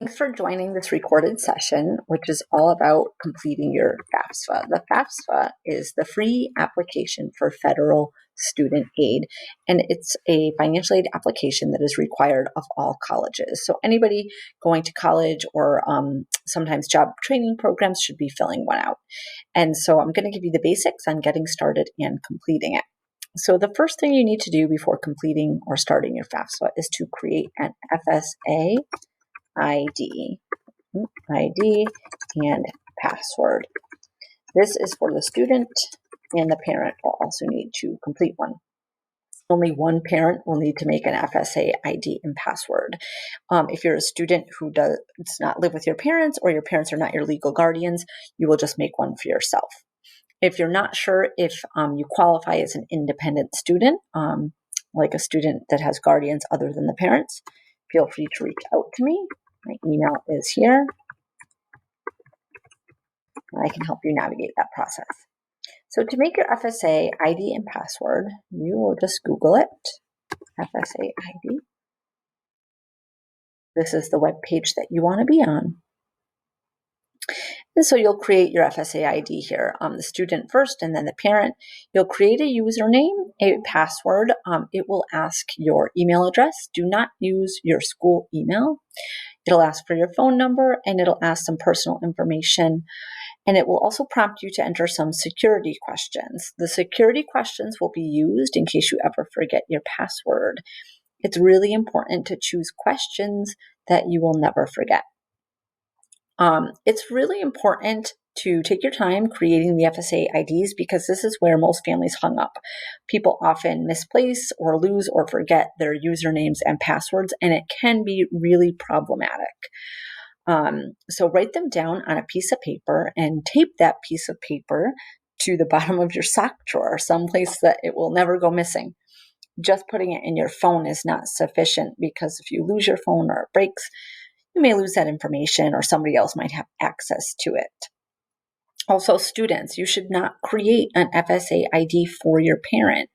Thanks for joining this recorded session, which is all about completing your FAFSA. The FAFSA is the free application for federal student aid, and it's a financial aid application that is required of all colleges. So anybody going to college or sometimes job training programs should be filling one out. And so I'm going to give you the basics on getting started and completing it. So the first thing you need to do before completing or starting your FAFSA is to create an FSA ID and password. This is for the student, and the parent will also need to complete one. Only one parent will need to make an FSA ID and password. If you're a student who does not live with your parents or your parents are not your legal guardians, you will just make one for yourself. If you're not sure if you qualify as an independent student, like a student that has guardians other than the parents, feel free to reach out to me. My email is here, and I can help you navigate that process. So to make your FSA ID and password, you will just Google it, FSA ID. This is the web page that you want to be on. And so you'll create your FSA ID here, the student first and then the parent. You'll create a username, a password. It will ask your email address. Do not use your school email. It'll ask for your phone number, and it'll ask some personal information. And it will also prompt you to enter some security questions. The security questions will be used in case you ever forget your password. It's really important to choose questions that you will never forget. It's really important to take your time creating the FSA IDs because this is where most families hung up. People often misplace or lose or forget their usernames and passwords, and it can be really problematic. So write them down on a piece of paper and tape that piece of paper to the bottom of your sock drawer, someplace that it will never go missing. Just putting it in your phone is not sufficient because if you lose your phone or it breaks, you may lose that information or somebody else might have access to it. Also, students, you should not create an FSA ID for your parent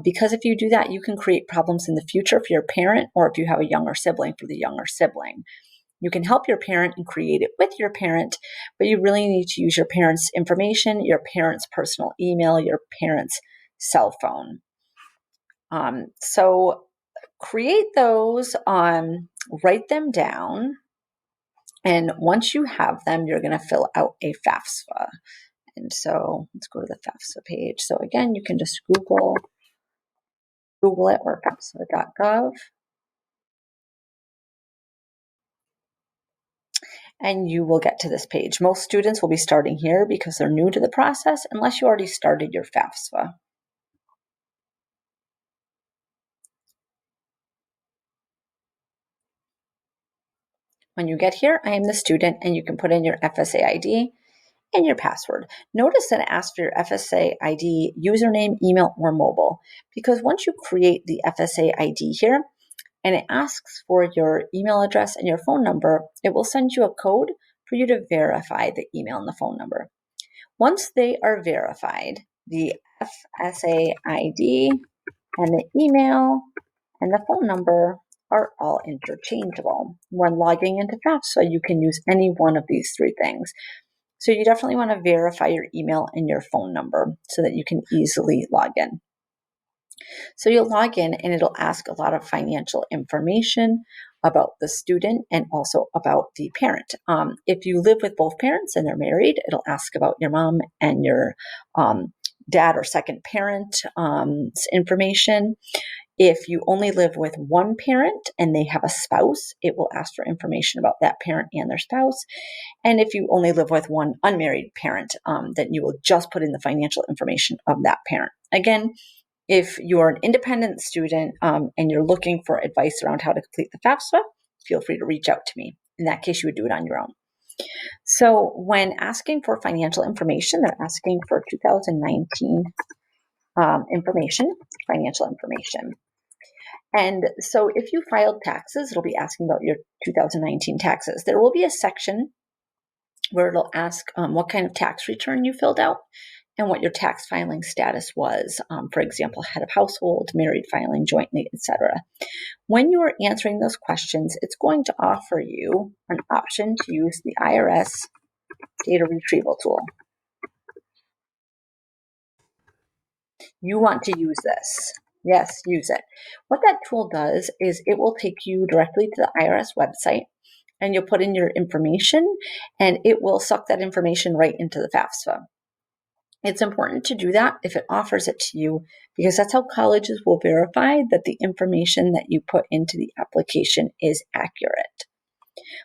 because if you do that, you can create problems in the future for your parent or if you have a younger sibling for the younger sibling. You can help your parent and create it with your parent, but you really need to use your parent's information, your parent's personal email, your parent's cell phone. So create those, write them down, and once you have them, you're going to fill out a FAFSA. And so let's go to the FAFSA page. So again, you can just Google it or fafsa.gov. And you will get to this page. Most students will be starting here because they're new to the process unless you already started your FAFSA. When you get here, I am the student, and you can put in your FSA ID and your password. Notice that it asks for your FSA ID, username, email, or mobile, because once you create the FSA ID here, and it asks for your email address and your phone number, it will send you a code for you to verify the email and the phone number. Once they are verified, the FSA ID and the email and the phone number are all interchangeable. When logging into FAFSA, you can use any one of these three things. So you definitely want to verify your email and your phone number so that you can easily log in. So you'll log in and it'll ask a lot of financial information about the student and also about the parent. If you live with both parents and they're married, it'll ask about your mom and your dad or second parent information. If you only live with one parent and they have a spouse, it will ask for information about that parent and their spouse. And if you only live with one unmarried parent, then you will just put in the financial information of that parent. Again, if you're an independent student and you're looking for advice around how to complete the FAFSA, feel free to reach out to me. In that case, you would do it on your own. So when asking for financial information, they're asking for 2019 financial information. And so if you filed taxes, it'll be asking about your 2019 taxes. There will be a section where it'll ask what kind of tax return you filled out. and what your tax filing status was. For example, head of household, married filing jointly, etc. When you are answering those questions, it's going to offer you an option to use the Irs Data Retrieval tool. You want to use this. Yes, use it. What that tool does is it will take you directly to the IRS website, and you'll put in your information, and it will suck that information right into the FAFSA. It's important to do that if it offers it to you, because that's how colleges will verify that the information that you put into the application is accurate.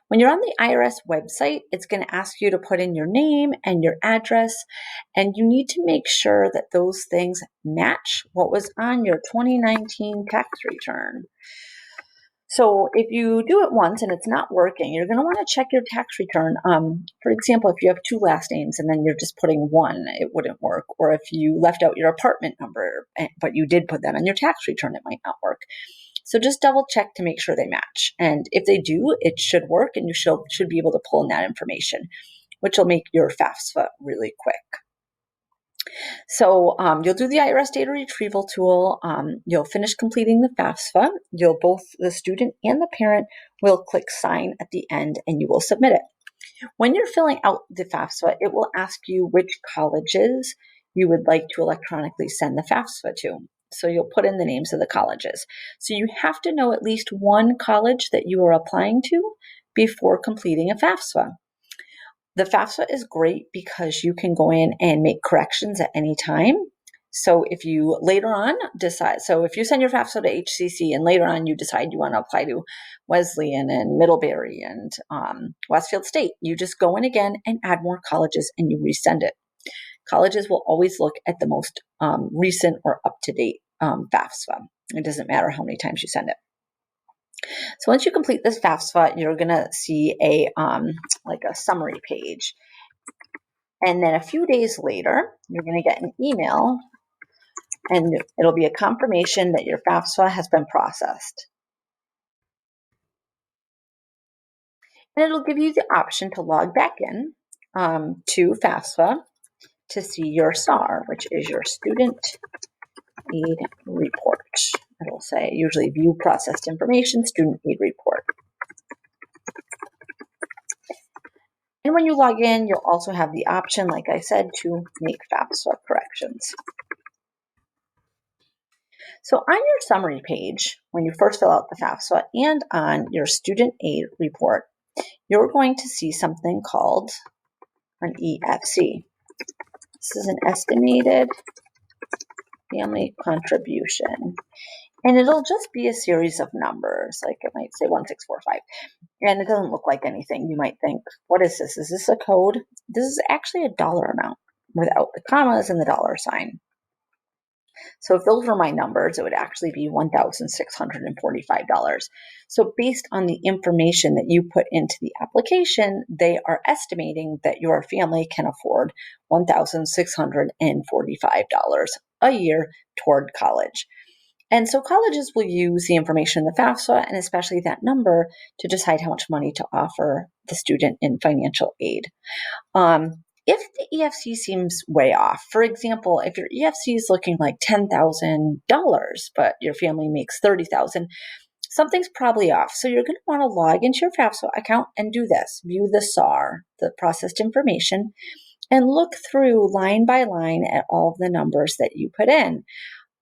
When you're on the IRS website, it's going to ask you to put in your name and your address, and you need to make sure that those things match what was on your 2019 tax return. So if you do it once and it's not working, you're going to want to check your tax return. For example, if you have two last names and then you're just putting one, it wouldn't work. Or if you left out your apartment number, but you did put that on your tax return, it might not work. So just double check to make sure they match. And if they do, it should work, and you should be able to pull in that information, which will make your FAFSA really quick. So you'll do the Irs Data Retrieval tool. You'll finish completing the FAFSA. Both the student and the parent will click sign at the end, and you will submit it. When you're filling out the FAFSA, it will ask you which colleges you would like to electronically send the FAFSA to. So you'll put in the names of the colleges. So you have to know at least one college that you are applying to before completing a FAFSA. The FAFSA is great because you can go in and make corrections at any time. So if you later on decide, so if you send your FAFSA to HCC and later on you decide you want to apply to Wesleyan and Middlebury and Westfield State, you just go in again and add more colleges and you resend it. Colleges will always look at the most recent or up-to-date FAFSA. It doesn't matter how many times you send it. So once you complete this FAFSA, you're going to see a summary page. And then a few days later, you're going to get an email, and it'll be a confirmation that your FAFSA has been processed. And it'll give you the option to log back in to FAFSA to see your SAR, which is your Student Aid Report. It'll say usually View Processed Information, Student Aid Report. And when you log in, you'll also have the option, like I said, to make FAFSA corrections. So on your summary page, when you first fill out the FAFSA and on your student aid report, you're going to see something called an EFC. This is an estimated family contribution. And it'll just be a series of numbers, like it might say 1645. And it doesn't look like anything. You might think, what is this? Is this a code? This is actually a dollar amount without the commas and the dollar sign. So if those were my numbers, it would actually be $1,645. So based on the information that you put into the application, they are estimating that your family can afford $1,645 a year toward college. And so colleges will use the information in the FAFSA, and especially that number, to decide how much money to offer the student in financial aid. If the EFC seems way off, for example, if your EFC is looking like $10,000, but your family makes $30,000, something's probably off. So you're going to want to log into your FAFSA account and do this. View the SAR, the processed information, and look through line by line at all of the numbers that you put in.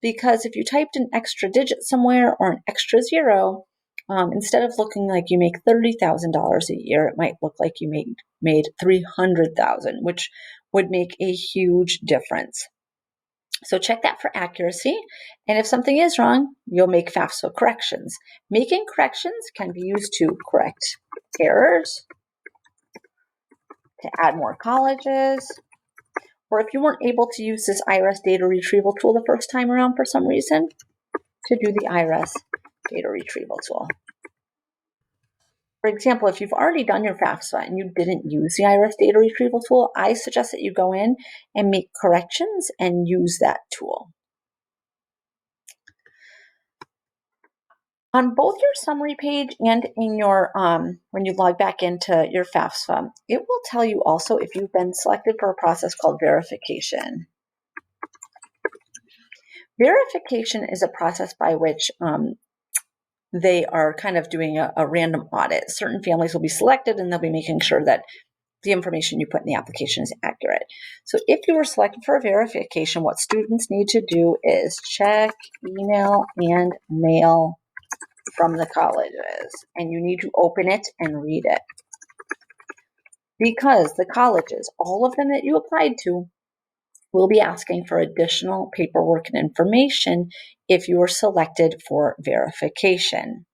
Because if you typed an extra digit somewhere or an extra zero, instead of looking like you make $30,000 a year, it might look like you made $300,000, which would make a huge difference. So check that for accuracy. And if something is wrong, you'll make FAFSA corrections. Making corrections can be used to correct errors, to add more colleges, or if you weren't able to use this Irs Data Retrieval tool the first time around for some reason, to do the Irs Data Retrieval tool. For example, if you've already done your FAFSA and you didn't use the Irs Data Retrieval tool, I suggest that you go in and make corrections and use that tool. On both your summary page and in your when you log back into your FAFSA, it will tell you also if you've been selected for a process called verification. Verification is a process by which they are kind of doing a random audit. Certain families will be selected and they'll be making sure that the information you put in the application is accurate. So if you were selected for a verification, what students need to do is check email and mail from the colleges, and you need to open it and read it. Because the colleges, all of them that you applied to, will be asking for additional paperwork and information if you are selected for verification.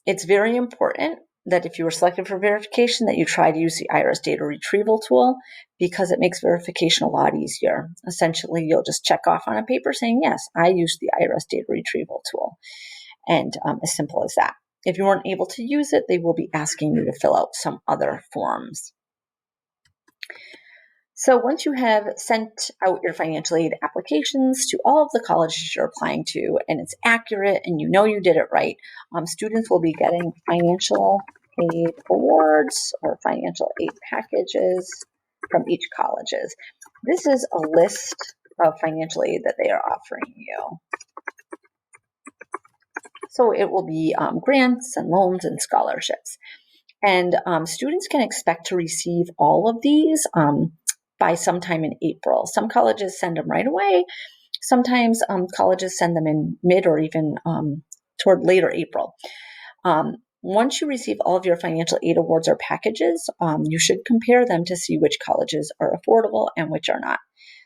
It's very important that if you were selected for verification that you try to use the Irs Data Retrieval tool, because it makes verification a lot easier. Essentially, you'll just check off on a paper saying, yes, I used the Irs Data Retrieval tool. And as simple as that. If you weren't able to use it, they will be asking you to fill out some other forms. So once you have sent out your financial aid applications to all of the colleges you're applying to, and it's accurate and you know you did it right, students will be getting financial aid awards or financial aid packages from each colleges. This is a list of financial aid that they are offering you. So it will be grants and loans and scholarships. And students can expect to receive all of these by sometime in April. Some colleges send them right away. Sometimes colleges send them in mid or even toward later April. Once you receive all of your financial aid awards or packages, you should compare them to see which colleges are affordable and which are not.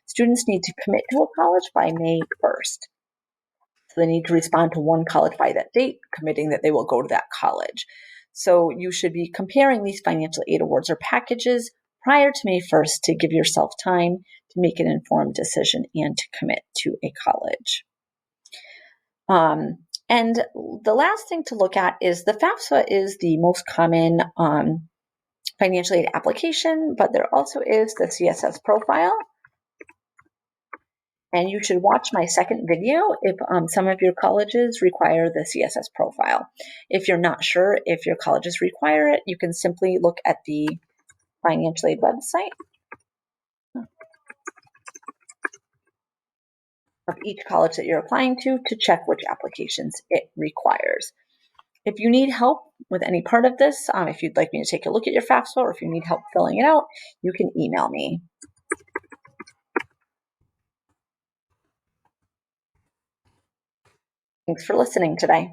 Students need to commit to a college by May 1st. So they need to respond to one college by that date, committing that they will go to that college. So you should be comparing these financial aid awards or packages prior to May 1st to give yourself time to make an informed decision and to commit to a college. And the last thing to look at is the Fafsa is the most common financial aid application, but there also is the Css Profile. And you should watch my second video if some of your colleges require the Css Profile. If you're not sure if your colleges require it, you can simply look at the financial aid website of each college that you're applying to check which applications it requires. If you need help with any part of this, if you'd like me to take a look at your FAFSA or if you need help filling it out, you can email me. Thanks for listening today.